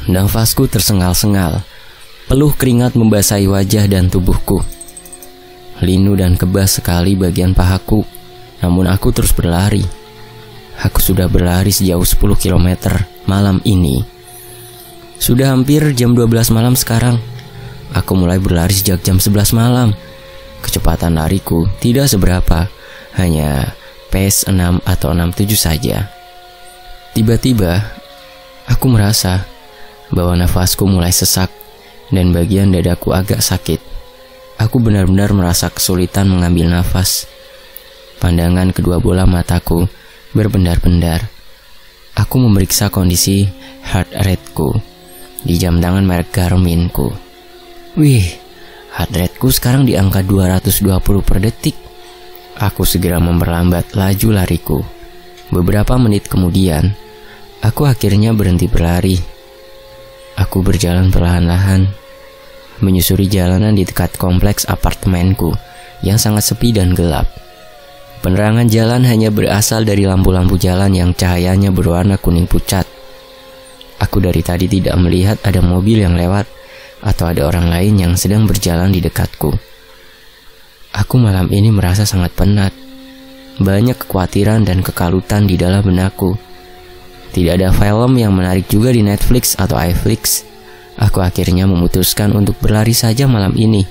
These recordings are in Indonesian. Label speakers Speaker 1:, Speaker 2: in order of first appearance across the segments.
Speaker 1: Nafasku tersengal-sengal, peluh keringat membasahi wajah dan tubuhku. Linu dan kebas sekali bagian pahaku, namun aku terus berlari. Aku sudah berlari sejauh 10 km malam ini. Sudah hampir jam 12 malam sekarang. Aku mulai berlari sejak jam 11 malam. Kecepatan lariku tidak seberapa, hanya pace 6 atau 67 saja. Tiba-tiba, aku merasa bahwa nafasku mulai sesak dan bagian dadaku agak sakit. Aku benar-benar merasa kesulitan mengambil nafas. Pandangan kedua bola mataku berpendar-pendar. Aku memeriksa kondisi heart rate-ku di jam tangan merek Garmin-ku. Wih, heart rate-ku sekarang di angka 220 per detik. Aku segera memperlambat laju lariku. Beberapa menit kemudian, aku akhirnya berhenti berlari. Aku berjalan perlahan-lahan, menyusuri jalanan di dekat kompleks apartemenku yang sangat sepi dan gelap. Penerangan jalan hanya berasal dari lampu-lampu jalan yang cahayanya berwarna kuning pucat. Aku dari tadi tidak melihat ada mobil yang lewat atau ada orang lain yang sedang berjalan di dekatku. Aku malam ini merasa sangat penat. Banyak kekhawatiran dan kekalutan di dalam benakku. Tidak ada film yang menarik juga di Netflix atau iFlix. Aku akhirnya memutuskan untuk berlari saja malam ini.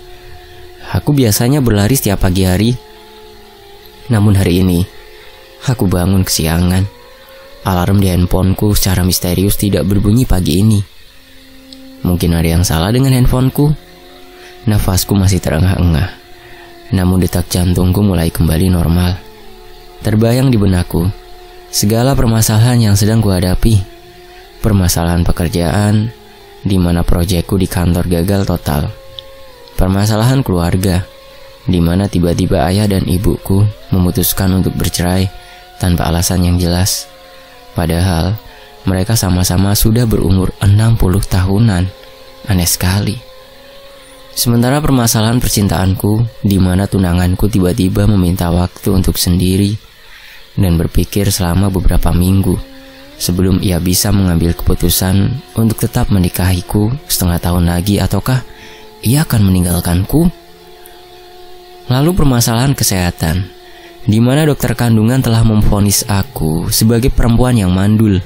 Speaker 1: Aku biasanya berlari setiap pagi hari. Namun hari ini, aku bangun kesiangan. Alarm di handphoneku secara misterius tidak berbunyi pagi ini. Mungkin ada yang salah dengan handphoneku. Nafasku masih terengah-engah. Namun detak jantungku mulai kembali normal. Terbayang di benakku segala permasalahan yang sedang kuhadapi. Permasalahan pekerjaan, di mana proyekku di kantor gagal total. Permasalahan keluarga, di mana tiba-tiba ayah dan ibuku memutuskan untuk bercerai tanpa alasan yang jelas. Padahal mereka sama-sama sudah berumur 60 tahunan. Aneh sekali. Sementara permasalahan percintaanku, di mana tunanganku tiba-tiba meminta waktu untuk sendiri dan berpikir selama beberapa minggu sebelum ia bisa mengambil keputusan untuk tetap menikahiku setengah tahun lagi, ataukah ia akan meninggalkanku. Lalu permasalahan kesehatan, di mana dokter kandungan telah memvonis aku sebagai perempuan yang mandul.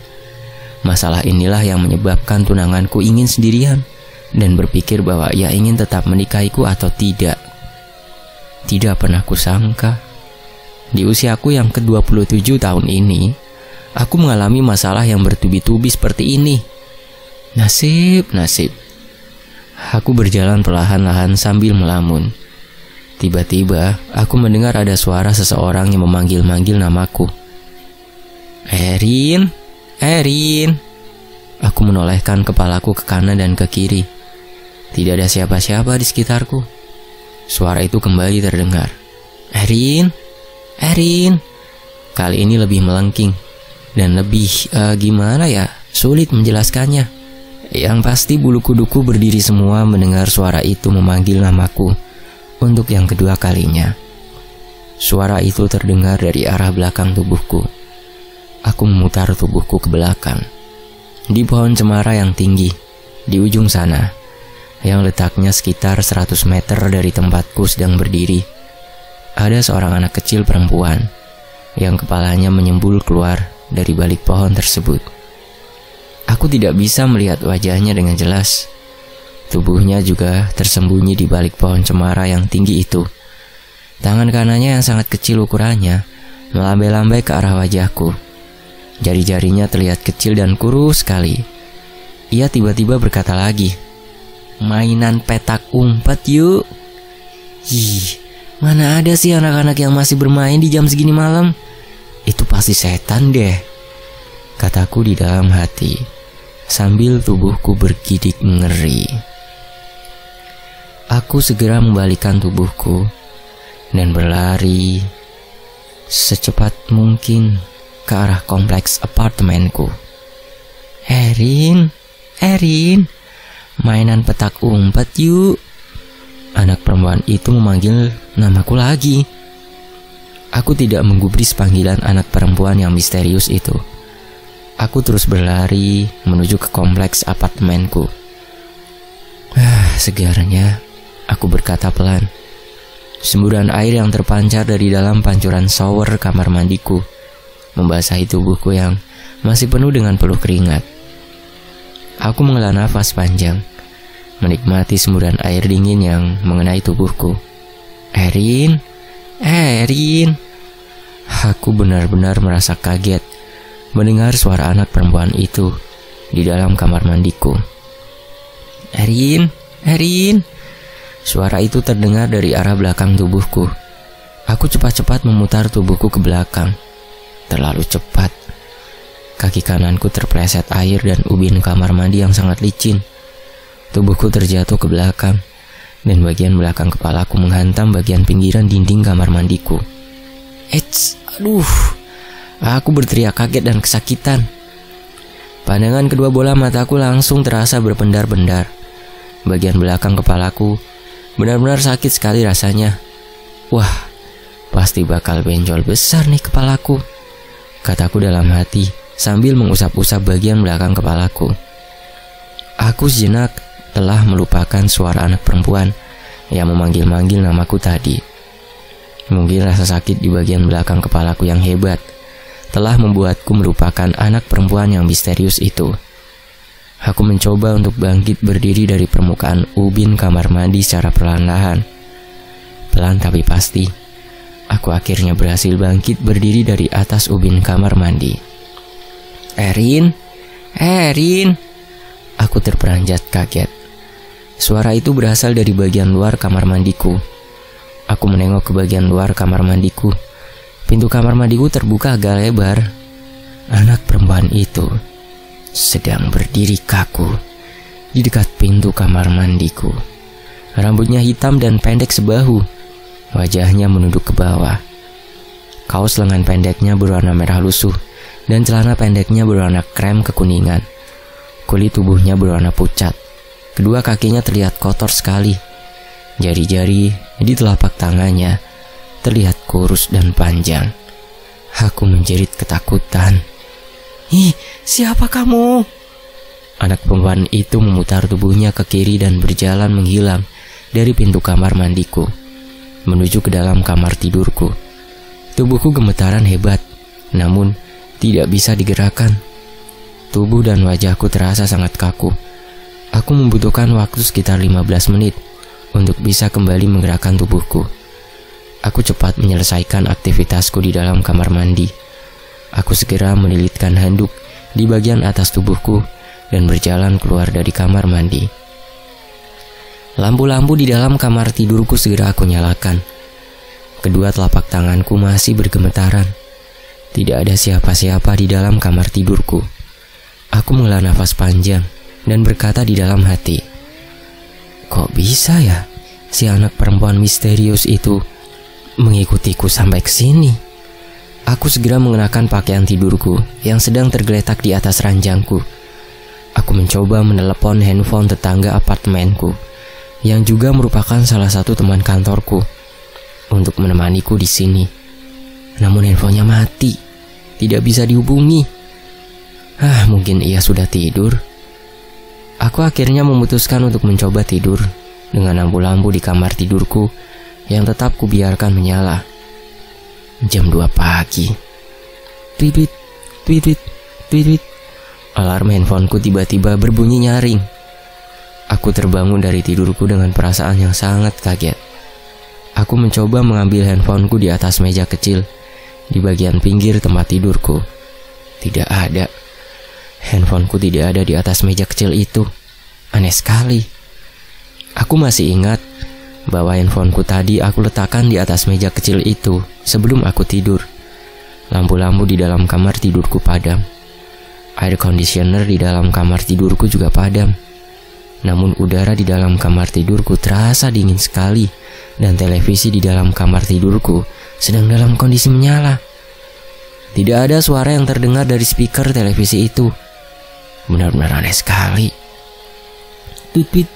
Speaker 1: Masalah inilah yang menyebabkan tunanganku ingin sendirian dan berpikir bahwa ia ingin tetap menikahiku atau tidak. Tidak pernah kusangka, di usiaku yang ke-27 tahun ini, aku mengalami masalah yang bertubi-tubi seperti ini. Nasib. Aku berjalan perlahan-lahan sambil melamun. Tiba-tiba, aku mendengar ada suara seseorang yang memanggil-manggil namaku. Erin. Aku menolehkan kepalaku ke kanan dan ke kiri. Tidak ada siapa-siapa di sekitarku. Suara itu kembali terdengar. Erin. Kali ini lebih melengking dan lebih gimana ya? Sulit menjelaskannya. Yang pasti bulu kuduku berdiri semua mendengar suara itu memanggil namaku untuk yang kedua kalinya. Suara itu terdengar dari arah belakang tubuhku. Aku memutar tubuhku ke belakang. Di pohon cemara yang tinggi di ujung sana, yang letaknya sekitar 100 meter dari tempatku sedang berdiri, ada seorang anak kecil perempuan yang kepalanya menyembul keluar dari balik pohon tersebut. Aku tidak bisa melihat wajahnya dengan jelas. Tubuhnya juga tersembunyi di balik pohon cemara yang tinggi itu. Tangan kanannya yang sangat kecil ukurannya melambai-lambai ke arah wajahku. Jari-jarinya terlihat kecil dan kurus sekali. Ia tiba-tiba berkata lagi, "Mainan petak umpet yuk." Mana ada sih anak-anak yang masih bermain di jam segini malam? Itu pasti setan deh, kataku di dalam hati, sambil tubuhku bergidik ngeri. Aku segera membalikkan tubuhku dan berlari secepat mungkin ke arah kompleks apartemenku. Erin, mainan petak umpet yuk. Anak perempuan itu memanggil namaku lagi. Aku tidak menggubris panggilan anak perempuan yang misterius itu. Aku terus berlari menuju ke kompleks apartemenku. Segarnya, aku berkata pelan. Semburan air yang terpancar dari dalam pancuran shower kamar mandiku membasahi tubuhku yang masih penuh dengan peluh keringat. Aku menghela nafas panjang, menikmati semburan air dingin yang mengenai tubuhku. Erin. Aku benar-benar merasa kaget mendengar suara anak perempuan itu di dalam kamar mandiku. Erin. Suara itu terdengar dari arah belakang tubuhku. Aku cepat-cepat memutar tubuhku ke belakang. Terlalu cepat. Kaki kananku terpleset air dan ubin kamar mandi yang sangat licin. Tubuhku terjatuh ke belakang, dan bagian belakang kepalaku menghantam bagian pinggiran dinding kamar mandiku. Aduh. Aku berteriak kaget dan kesakitan. Pandangan kedua bola mataku langsung terasa berpendar-pendar. Bagian belakang kepalaku benar-benar sakit sekali rasanya. Wah, pasti bakal benjol besar nih kepalaku, kataku dalam hati sambil mengusap-usap bagian belakang kepalaku. Aku sejenak telah melupakan suara anak perempuan yang memanggil-manggil namaku tadi. Mungkin rasa sakit di bagian belakang kepalaku yang hebat telah membuatku melupakan anak perempuan yang misterius itu. Aku mencoba untuk bangkit berdiri dari permukaan ubin kamar mandi secara perlahan-lahan. Pelan tapi pasti, aku akhirnya berhasil bangkit berdiri dari atas ubin kamar mandi. Erin. Aku terperanjat kaget. Suara itu berasal dari bagian luar kamar mandiku. Aku menengok ke bagian luar kamar mandiku. Pintu kamar mandiku terbuka agak lebar. Anak perempuan itu sedang berdiri kaku di dekat pintu kamar mandiku. Rambutnya hitam dan pendek sebahu. Wajahnya menunduk ke bawah. Kaos lengan pendeknya berwarna merah lusuh dan celana pendeknya berwarna krem kekuningan. Kulit tubuhnya berwarna pucat. Kedua kakinya terlihat kotor sekali. Jari-jari di telapak tangannya terlihat kurus dan panjang. Aku menjerit ketakutan. Siapa kamu? Anak perempuan itu memutar tubuhnya ke kiri dan berjalan menghilang dari pintu kamar mandiku menuju ke dalam kamar tidurku. Tubuhku gemetaran hebat, namun tidak bisa digerakkan. Tubuh dan wajahku terasa sangat kaku. Aku membutuhkan waktu sekitar 15 menit untuk bisa kembali menggerakkan tubuhku. Aku cepat menyelesaikan aktivitasku di dalam kamar mandi. Aku segera melilitkan handuk di bagian atas tubuhku dan berjalan keluar dari kamar mandi. Lampu-lampu di dalam kamar tidurku segera aku nyalakan. Kedua telapak tanganku masih bergemetaran. Tidak ada siapa-siapa di dalam kamar tidurku. Aku menghela nafas panjang dan berkata di dalam hati, kok bisa ya si anak perempuan misterius itu mengikutiku sampai ke sini? Aku segera mengenakan pakaian tidurku yang sedang tergeletak di atas ranjangku. Aku mencoba menelepon handphone tetangga apartemenku, yang juga merupakan salah satu teman kantorku, untuk menemaniku di sini. Namun handphonenya mati, tidak bisa dihubungi. Mungkin ia sudah tidur. Aku akhirnya memutuskan untuk mencoba tidur dengan lampu-lampu di kamar tidurku yang tetap kubiarkan menyala. Jam 2 pagi. Tweet. Alarm handphoneku tiba-tiba berbunyi nyaring. Aku terbangun dari tidurku dengan perasaan yang sangat kaget. Aku mencoba mengambil handphoneku di atas meja kecil di bagian pinggir tempat tidurku. Tidak ada. Handphoneku tidak ada di atas meja kecil itu. Aneh sekali. Aku masih ingat bahwa handphoneku tadi aku letakkan di atas meja kecil itu sebelum aku tidur. Lampu-lampu di dalam kamar tidurku padam. Air conditioner di dalam kamar tidurku juga padam. Namun udara di dalam kamar tidurku terasa dingin sekali, dan televisi di dalam kamar tidurku sedang dalam kondisi menyala. Tidak ada suara yang terdengar dari speaker televisi itu. Benar-benar aneh sekali. Tweet.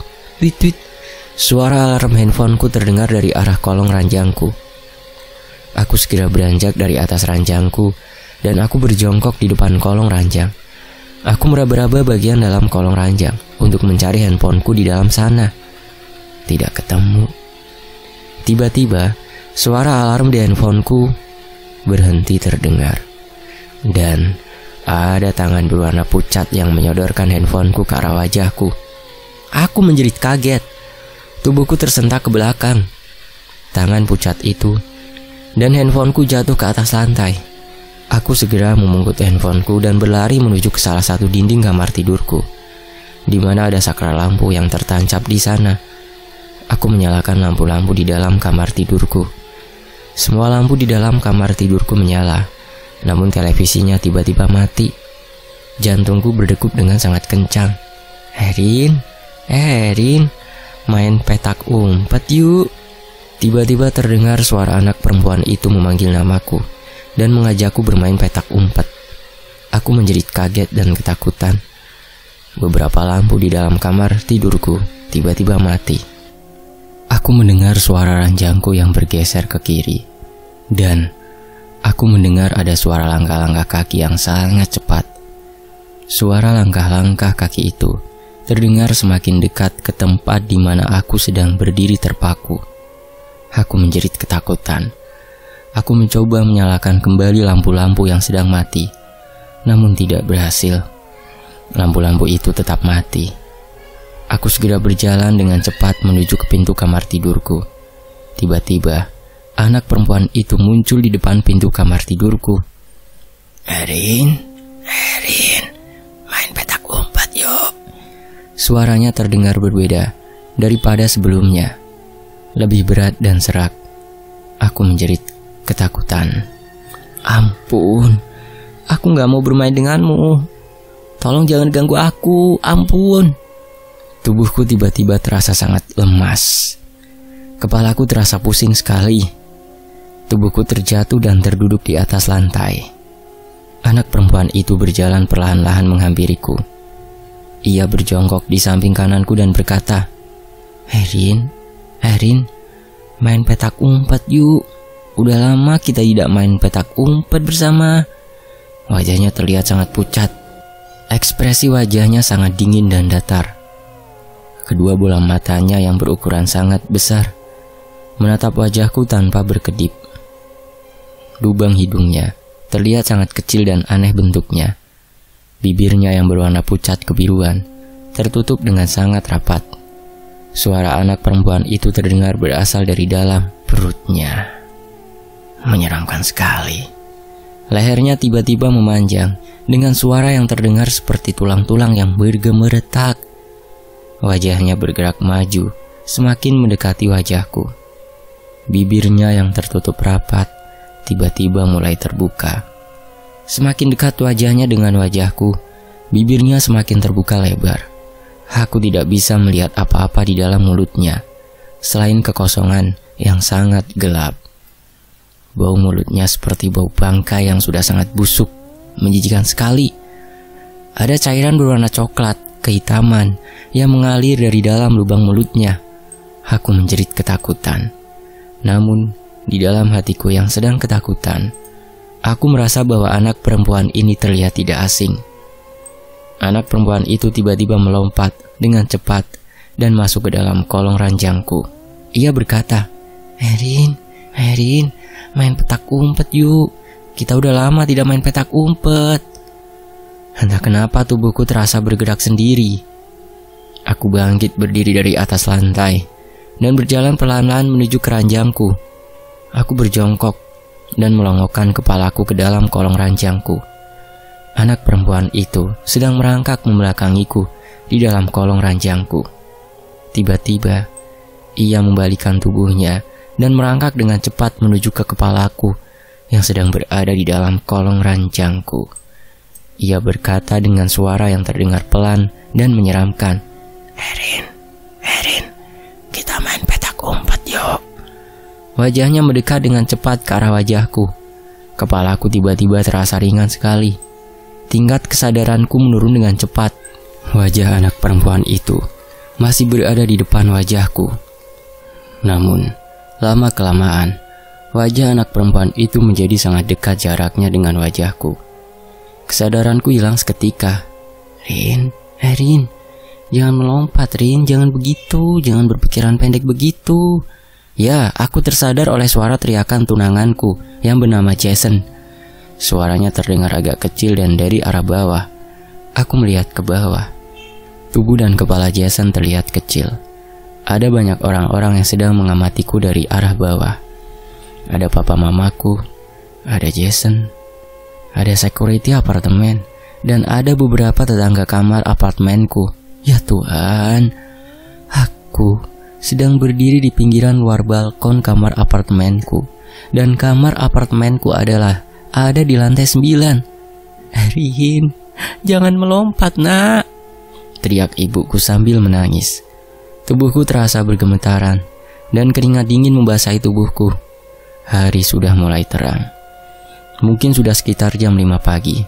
Speaker 1: Suara alarm handphoneku terdengar dari arah kolong ranjangku. Aku segera beranjak dari atas ranjangku dan aku berjongkok di depan kolong ranjang Aku meraba-raba bagian dalam kolong ranjang untuk mencari handphoneku di dalam sana. Tidak ketemu. Tiba-tiba, suara alarm di handphoneku berhenti terdengar. Dan ada tangan berwarna pucat yang menyodorkan handphoneku ke arah wajahku. Aku menjerit kaget. Tubuhku tersentak ke belakang. Tangan pucat itu dan handphoneku jatuh ke atas lantai. Aku segera memungut handphoneku dan berlari menuju ke salah satu dinding kamar tidurku, di mana ada saklar lampu yang tertancap di sana. Aku menyalakan lampu-lampu di dalam kamar tidurku. Semua lampu di dalam kamar tidurku menyala, namun televisinya tiba-tiba mati. Jantungku berdegup dengan sangat kencang. Erin, main petak umpet yuk. Tiba-tiba terdengar suara anak perempuan itu memanggil namaku dan mengajakku bermain petak umpet. Aku menjerit kaget dan ketakutan. Beberapa lampu di dalam kamar tidurku tiba-tiba mati. Aku mendengar suara ranjangku yang bergeser ke kiri. Dan aku mendengar ada suara langkah-langkah kaki yang sangat cepat. Suara langkah-langkah kaki itu terdengar semakin dekat ke tempat di mana aku sedang berdiri terpaku. Aku menjerit ketakutan. Aku mencoba menyalakan kembali lampu-lampu yang sedang mati, namun tidak berhasil. Lampu-lampu itu tetap mati. Aku segera berjalan dengan cepat menuju ke pintu kamar tidurku. Tiba-tiba, anak perempuan itu muncul di depan pintu kamar tidurku. Erin, main petak umpet yuk. Suaranya terdengar berbeda daripada sebelumnya. Lebih berat dan serak. Aku menjerit ketakutan. Ampun, aku gak mau bermain denganmu. Tolong jangan ganggu aku, ampun. Tubuhku tiba-tiba terasa sangat lemas. Kepalaku terasa pusing sekali. Tubuhku terjatuh dan terduduk di atas lantai. Anak perempuan itu berjalan perlahan-lahan menghampiriku. Ia berjongkok di samping kananku dan berkata, Erin, main petak umpet yuk. Udah lama kita tidak main petak umpet bersama. Wajahnya terlihat sangat pucat. Ekspresi wajahnya sangat dingin dan datar. Kedua bola matanya yang berukuran sangat besar menatap wajahku tanpa berkedip. Lubang hidungnya terlihat sangat kecil dan aneh bentuknya. Bibirnya yang berwarna pucat kebiruan tertutup dengan sangat rapat. Suara anak perempuan itu terdengar berasal dari dalam perutnya. Menyeramkan sekali. Lehernya tiba-tiba memanjang dengan suara yang terdengar seperti tulang-tulang yang bergemeretak. Wajahnya bergerak maju semakin mendekati wajahku. Bibirnya yang tertutup rapat tiba-tiba mulai terbuka. Semakin dekat wajahnya dengan wajahku, bibirnya semakin terbuka lebar. Aku tidak bisa melihat apa-apa di dalam mulutnya, selain kekosongan yang sangat gelap. Bau mulutnya seperti bau bangkai yang sudah sangat busuk, menjijikan sekali. Ada cairan berwarna coklat, kehitaman, yang mengalir dari dalam lubang mulutnya. Aku menjerit ketakutan. Namun, di dalam hatiku yang sedang ketakutan, aku merasa bahwa anak perempuan ini terlihat tidak asing. Anak perempuan itu tiba-tiba melompat dengan cepat dan masuk ke dalam kolong ranjangku. Ia berkata, Erin, main petak umpet yuk. Kita udah lama tidak main petak umpet. Entah kenapa tubuhku terasa bergerak sendiri. Aku bangkit berdiri dari atas lantai dan berjalan perlahan-lahan menuju ke ranjangku. Aku berjongkok dan melongokkan kepalaku ke dalam kolong ranjangku. Anak perempuan itu sedang merangkak membelakangiku di dalam kolong ranjangku. Tiba-tiba, ia membalikkan tubuhnya dan merangkak dengan cepat menuju ke kepalaku yang sedang berada di dalam kolong ranjangku. Ia berkata dengan suara yang terdengar pelan dan menyeramkan, Erin, kita main petak umpet yuk. Wajahnya mendekat dengan cepat ke arah wajahku. Kepalaku tiba-tiba terasa ringan sekali. Tingkat kesadaranku menurun dengan cepat. Wajah anak perempuan itu masih berada di depan wajahku. Namun, lama-kelamaan, wajah anak perempuan itu menjadi sangat dekat jaraknya dengan wajahku. Kesadaranku hilang seketika. Rin, jangan melompat, Rin, jangan begitu, jangan berpikiran pendek begitu. Ya, aku tersadar oleh suara teriakan tunanganku yang bernama Jason. Suaranya terdengar agak kecil dan dari arah bawah. Aku melihat ke bawah. Tubuh dan kepala Jason terlihat kecil. Ada banyak orang-orang yang sedang mengamatiku dari arah bawah. Ada papa mamaku, ada Jason, ada security apartemen, dan ada beberapa tetangga kamar apartemenku. Ya Tuhan, aku sedang berdiri di pinggiran luar balkon kamar apartemenku, dan kamar apartemenku ada di lantai 9. Rin, jangan melompat, nak, teriak ibuku sambil menangis. Tubuhku terasa bergemetaran, dan keringat dingin membasahi tubuhku. Hari sudah mulai terang. Mungkin sudah sekitar jam 5 pagi.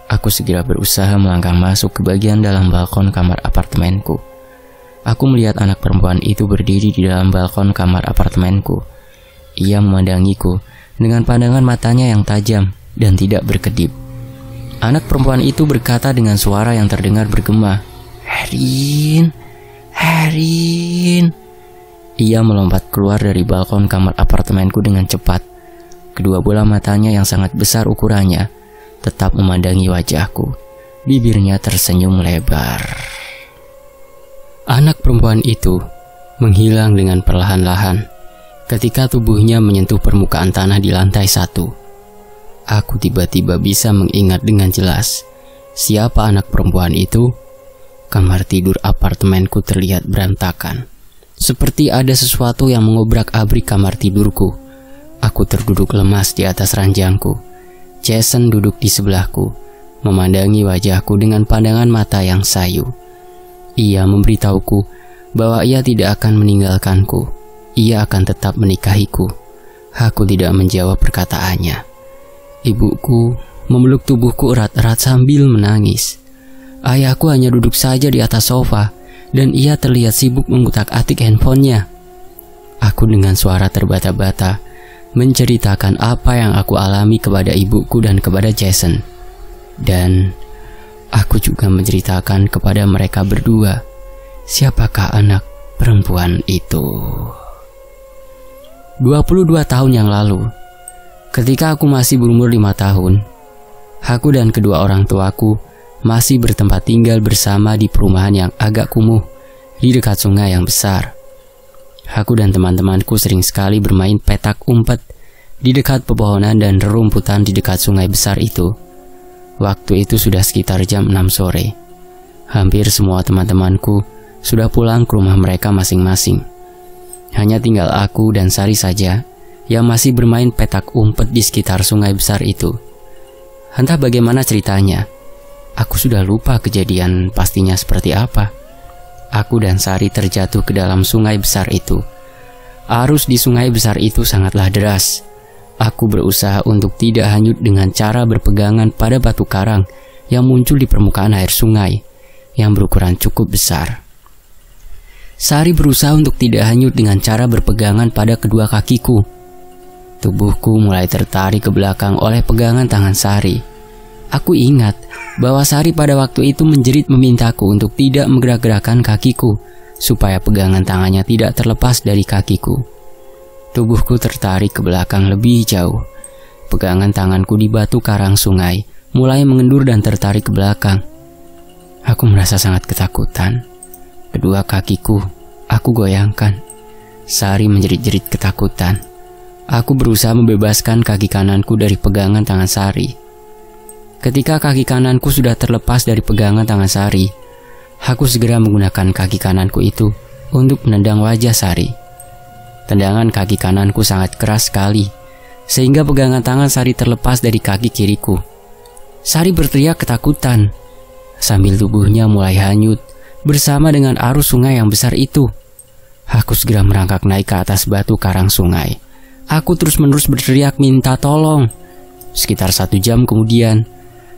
Speaker 1: Aku segera berusaha melangkah masuk ke bagian dalam balkon kamar apartemenku. Aku melihat anak perempuan itu berdiri di dalam balkon kamar apartemenku. Ia memandangiku dengan pandangan matanya yang tajam dan tidak berkedip. Anak perempuan itu berkata dengan suara yang terdengar bergema, Rin. Ia melompat keluar dari balkon kamar apartemenku dengan cepat. Kedua bola matanya yang sangat besar ukurannya tetap memandangi wajahku. Bibirnya tersenyum lebar. Anak perempuan itu menghilang dengan perlahan-lahan ketika tubuhnya menyentuh permukaan tanah di lantai 1. Aku tiba-tiba bisa mengingat dengan jelas siapa anak perempuan itu. Kamar tidur apartemenku terlihat berantakan, seperti ada sesuatu yang mengobrak-abrik kamar tidurku. Aku terduduk lemas di atas ranjangku. Jason duduk di sebelahku, memandangi wajahku dengan pandangan mata yang sayu. Ia memberitahuku bahwa ia tidak akan meninggalkanku. Ia akan tetap menikahiku. Aku tidak menjawab perkataannya. Ibuku memeluk tubuhku erat-erat sambil menangis. Ayahku hanya duduk saja di atas sofa, dan ia terlihat sibuk mengutak-atik handphonenya. Aku dengan suara terbata-bata menceritakan apa yang aku alami kepada ibuku dan kepada Jason. Dan aku juga menceritakan kepada mereka berdua siapakah anak perempuan itu. 22 tahun yang lalu, ketika aku masih berumur 5 tahun, aku dan kedua orang tuaku masih bertempat tinggal bersama di perumahan yang agak kumuh di dekat sungai yang besar. Aku dan teman-temanku sering sekali bermain petak umpet di dekat pepohonan dan rerumputan di dekat sungai besar itu. Waktu itu sudah sekitar jam 6 sore. Hampir semua teman-temanku sudah pulang ke rumah mereka masing-masing. Hanya tinggal aku dan Sari saja yang masih bermain petak umpet di sekitar sungai besar itu. Entah bagaimana ceritanya, aku sudah lupa kejadian pastinya seperti apa. Aku dan Sari terjatuh ke dalam sungai besar itu. Arus di sungai besar itu sangatlah deras. Aku berusaha untuk tidak hanyut dengan cara berpegangan pada batu karang yang muncul di permukaan air sungai yang berukuran cukup besar. Sari berusaha untuk tidak hanyut dengan cara berpegangan pada kedua kakiku. Tubuhku mulai tertarik ke belakang oleh pegangan tangan Sari. Aku ingat bahwa Sari pada waktu itu menjerit memintaku untuk tidak menggerak-gerakkan kakiku supaya pegangan tangannya tidak terlepas dari kakiku. Tubuhku tertarik ke belakang lebih jauh. Pegangan tanganku di batu karang sungai mulai mengendur dan tertarik ke belakang. Aku merasa sangat ketakutan. Kedua kakiku aku goyangkan. Sari menjerit-jerit ketakutan. Aku berusaha membebaskan kaki kananku dari pegangan tangan Sari. Ketika kaki kananku sudah terlepas dari pegangan tangan Sari, aku segera menggunakan kaki kananku itu untuk menendang wajah Sari. Tendangan kaki kananku sangat keras sekali, sehingga pegangan tangan Sari terlepas dari kaki kiriku. Sari berteriak ketakutan, sambil tubuhnya mulai hanyut bersama dengan arus sungai yang besar itu. Aku segera merangkak naik ke atas batu karang sungai. Aku terus-menerus berteriak minta tolong. Sekitar 1 jam kemudian,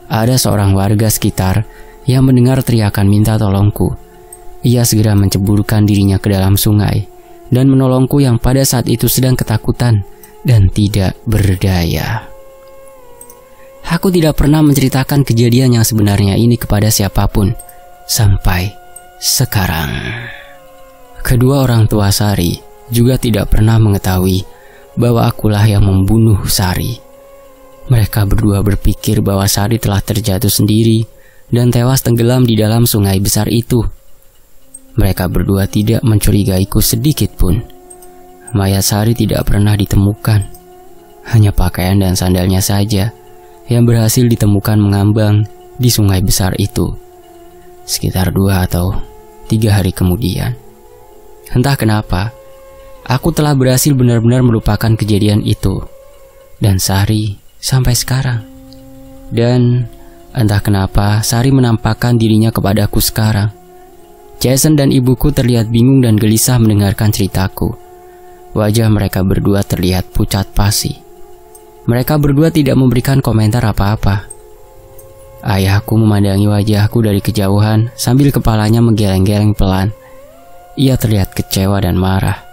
Speaker 1: ada seorang warga sekitar yang mendengar teriakan minta tolongku. Ia segera menceburkan dirinya ke dalam sungai dan menolongku yang pada saat itu sedang ketakutan dan tidak berdaya. Aku tidak pernah menceritakan kejadian yang sebenarnya ini kepada siapapun sampai sekarang. Kedua orang tua Sari juga tidak pernah mengetahui bahwa akulah yang membunuh Sari. Mereka berdua berpikir bahwa Sari telah terjatuh sendiri dan tewas tenggelam di dalam sungai besar itu. Mereka berdua tidak mencurigaiku sedikit pun. Mayat Sari tidak pernah ditemukan. Hanya pakaian dan sandalnya saja yang berhasil ditemukan mengambang di sungai besar itu. Sekitar 2 atau 3 hari kemudian. Entah kenapa, aku telah berhasil benar-benar melupakan kejadian itu. Dan Sari sampai sekarang. Dan entah kenapa Sari menampakkan dirinya kepadaku sekarang. Jason dan ibuku terlihat bingung dan gelisah mendengarkan ceritaku. Wajah mereka berdua terlihat pucat pasi. Mereka berdua tidak memberikan komentar apa-apa. Ayahku memandangi wajahku dari kejauhan sambil kepalanya menggeleng-geleng pelan. Ia terlihat kecewa dan marah.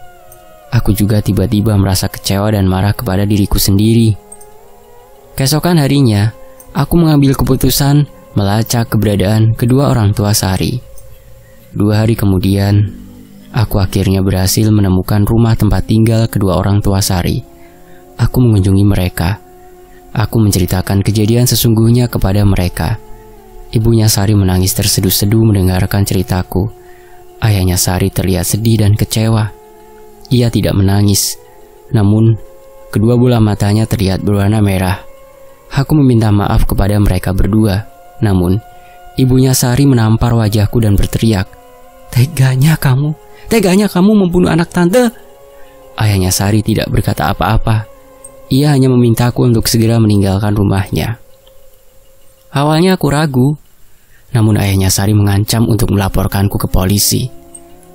Speaker 1: Aku juga tiba-tiba merasa kecewa dan marah kepada diriku sendiri. Keesokan harinya, aku mengambil keputusan melacak keberadaan kedua orang tua Sari. 2 hari kemudian, aku akhirnya berhasil menemukan rumah tempat tinggal kedua orang tua Sari. Aku mengunjungi mereka. Aku menceritakan kejadian sesungguhnya kepada mereka. Ibunya Sari menangis terseduh-seduh mendengarkan ceritaku. Ayahnya Sari terlihat sedih dan kecewa. Ia tidak menangis, namun kedua bola matanya terlihat berwarna merah. Aku meminta maaf kepada mereka berdua, namun ibunya Sari menampar wajahku dan berteriak, Teganya kamu membunuh anak tante." Ayahnya Sari tidak berkata apa-apa. Ia hanya memintaku untuk segera meninggalkan rumahnya. Awalnya aku ragu, namun ayahnya Sari mengancam untuk melaporkanku ke polisi.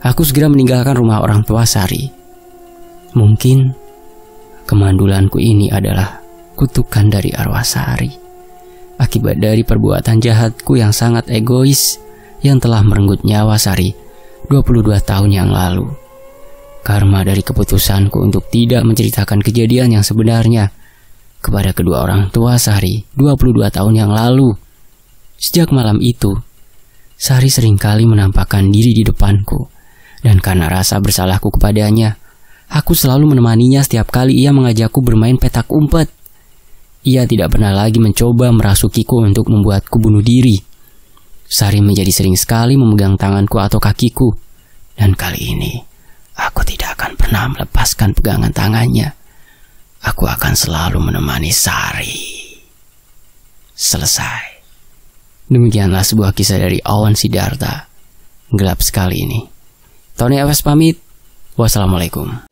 Speaker 1: Aku segera meninggalkan rumah orang tua Sari. Mungkin kemandulanku ini adalah kutukan dari arwah Sari, akibat dari perbuatan jahatku yang sangat egois yang telah merenggut nyawa Sari 22 tahun yang lalu. Karma dari keputusanku untuk tidak menceritakan kejadian yang sebenarnya kepada kedua orang tua Sari 22 tahun yang lalu. Sejak malam itu, Sari seringkali menampakkan diri di depanku, dan karena rasa bersalahku kepadanya, aku selalu menemaninya setiap kali ia mengajakku bermain petak umpet. Ia tidak pernah lagi mencoba merasukiku untuk membuatku bunuh diri. Sari menjadi sering sekali memegang tanganku atau kakiku, dan kali ini aku tidak akan pernah melepaskan pegangan tangannya. Aku akan selalu menemani Sari. Selesai. Demikianlah sebuah kisah dari Awan Sidarta. Gelap sekali ini. Tony Awas pamit. Wassalamualaikum.